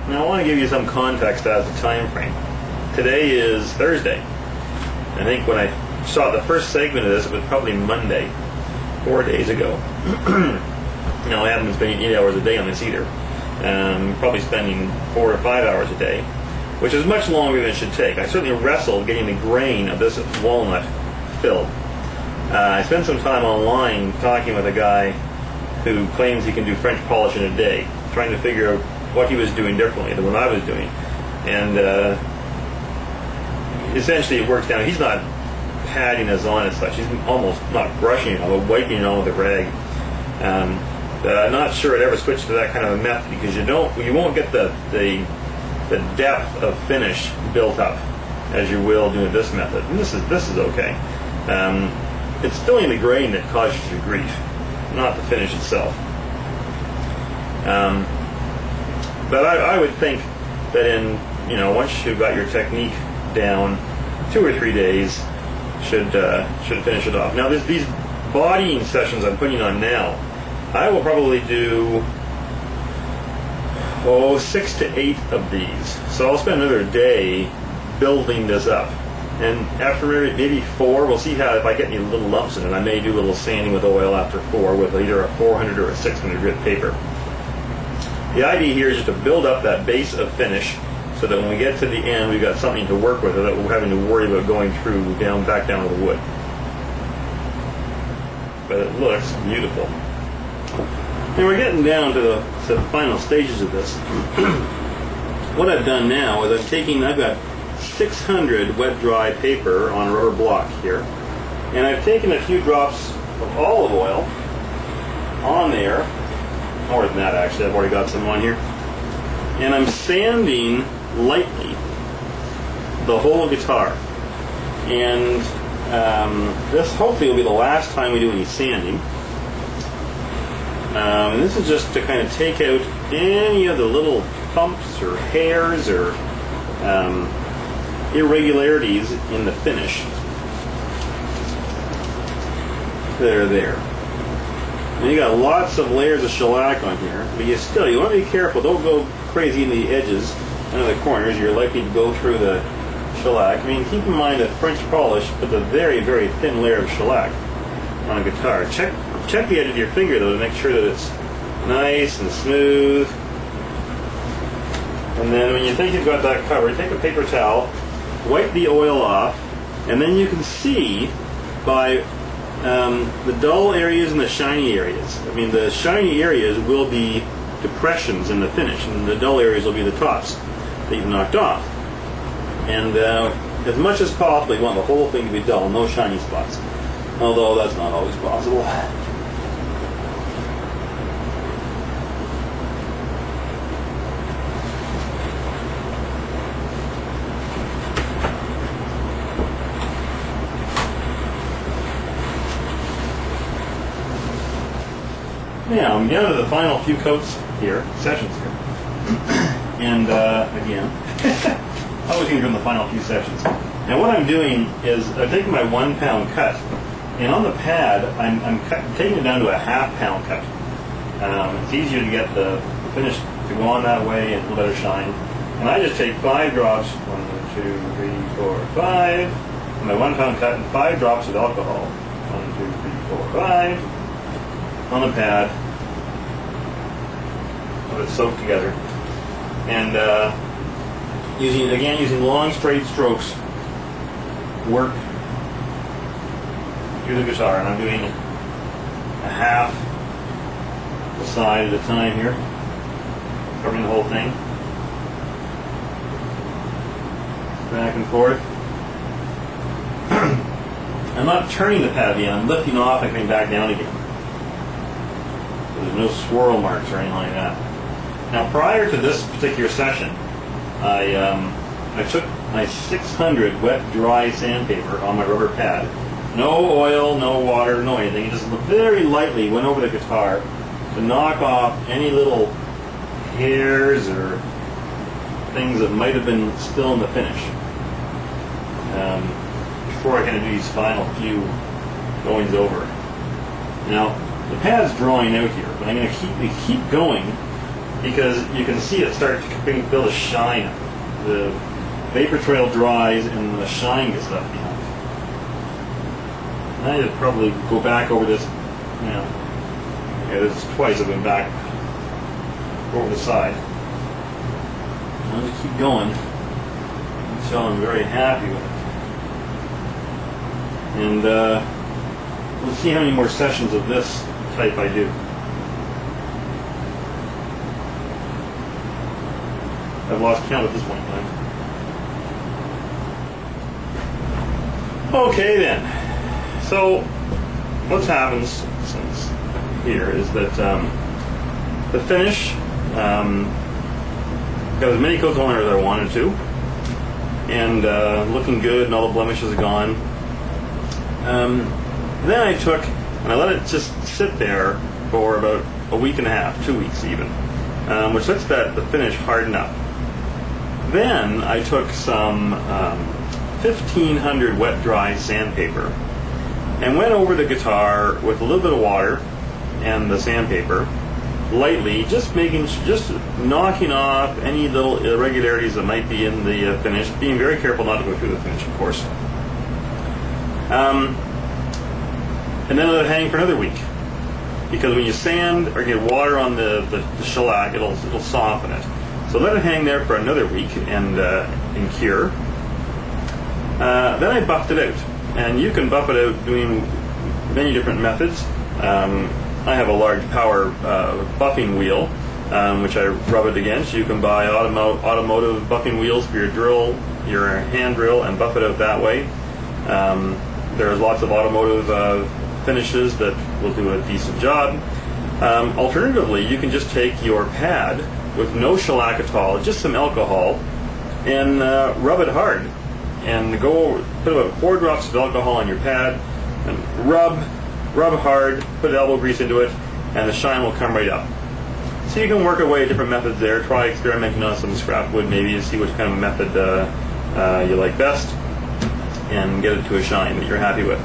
Now I want to give you some context as to time frame. Today is Thursday. I think when I shot the first segment of this, it was probably Monday, 4 days ago. Now I haven't been spending 8 hours a day on this either. Probably spending 4 or 5 hours a day, which is much longer than it should take. I certainly wrestled getting the grain of this walnut filled. I spent some time online talking with a guy who claims he can do French polish in a day, trying to figure out what he was doing differently than what I was doing. And essentially it works down. He's not patting this on as such. He's almost not brushing it, but wiping it on with a rag. I'm not sure it ever switched to that kind of a method because you won't get the depth of finish built up as you will doing this method. And this is okay. It's filling the grain that causes you grief, not the finish itself. But I would think that once you've got your technique down, 2 or 3 days should finish it off. Now these bodying sessions I'm putting on now, I will probably do 6 to 8 of these. So I'll spend another day building this up. And after maybe 4, we'll see how if I get any little lumps in it. I may do a little sanding with oil after 4 with either a 400 or a 600 grit paper. The idea here is just to build up that base of finish so that when we get to the end, we've got something to work with without having to worry about going through back down to the wood. But it looks beautiful. And we're getting down to the final stages of this. What I've done now is I've got 600 wet dry paper on a rubber block here, and I've taken a few drops of olive oil on there, more than that actually, I've already got some on here, and I'm sanding lightly the whole guitar. And this hopefully will be the last time we do any sanding. And this is just to kind of take out any of the little bumps or hairs or irregularities in the finish that are there. And you got lots of layers of shellac on here, but you want to be careful. Don't go crazy in the edges and the corners. You're likely to go through the shellac. I mean, keep in mind that French polish puts a very, very thin layer of shellac on a guitar. Check the edge of your finger though to make sure that it's nice and smooth. And then when you think you've got that covered, take a paper towel, wipe the oil off, and then you can see by the dull areas and the shiny areas. I mean, the shiny areas will be depressions in the finish, and the dull areas will be the tops that you've knocked off. And as much as possible, you want the whole thing to be dull, no shiny spots. Although that's not always possible. Yeah, I'm down to the final few coats here, sessions here. And again, always from the final few sessions. Now what I'm doing is I'm taking my 1 pound cut, and on the pad I'm taking it down to a ½ pound cut. It's easier to get the finish to go on that way and a little better shine. And I just take 5 drops, 1, 2, 3, 4, 5, on my 1 pound cut, and 5 drops of alcohol, 1, 2, 3, 4, 5. On the pad, let it soak together, and using long straight strokes, work through the guitar. And I'm doing a half the side at a time here, covering the whole thing, back and forth. I'm not turning the pad again, I'm lifting off and coming back down again. There's no swirl marks or anything like that. Now, prior to this particular session, I took my 600 wet dry sandpaper on my rubber pad. No oil, no water, no anything. It just very lightly went over the guitar to knock off any little hairs or things that might have been still in the finish. Before I kind of do these final few goings over. Now, the pad's drawing out here, but I'm going to keep going because you can see it start to build a shine. The vapor trail dries and the shine gets left behind. I should probably go back over this. Yeah, this is twice I've been back over the side. I'm going to keep going until I'm very happy with it. And we'll see how many more sessions of this type I do. I've lost count at this point in time. Okay then. So what's happened since here is that the finish got as many coats on there as I wanted to, and looking good, and all the blemishes are gone. Then I took and I let it just sit there for about a week and a half, 2 weeks even, which lets the finish harden up. Then I took some 1500 wet dry sandpaper and went over the guitar with a little bit of water and the sandpaper lightly, just knocking off any little irregularities that might be in the finish, being very careful not to go through the finish, of course. And then let it hang for another week, because when you sand or get water on the shellac, it'll soften it. So let it hang there for another week and cure. Then I buffed it out, and you can buff it out doing many different methods. I have a large power buffing wheel, which I rub it against. You can buy automotive buffing wheels for your drill, your hand drill, and buff it out that way. There's lots of automotive finishes that will do a decent job. Alternatively, you can just take your pad with no shellac at all, just some alcohol, and rub it hard. And put about 4 drops of alcohol on your pad, and rub hard, put elbow grease into it, and the shine will come right up. So you can work away at different methods there. Try experimenting on some scrap wood maybe and see which kind of method you like best, and get it to a shine that you're happy with.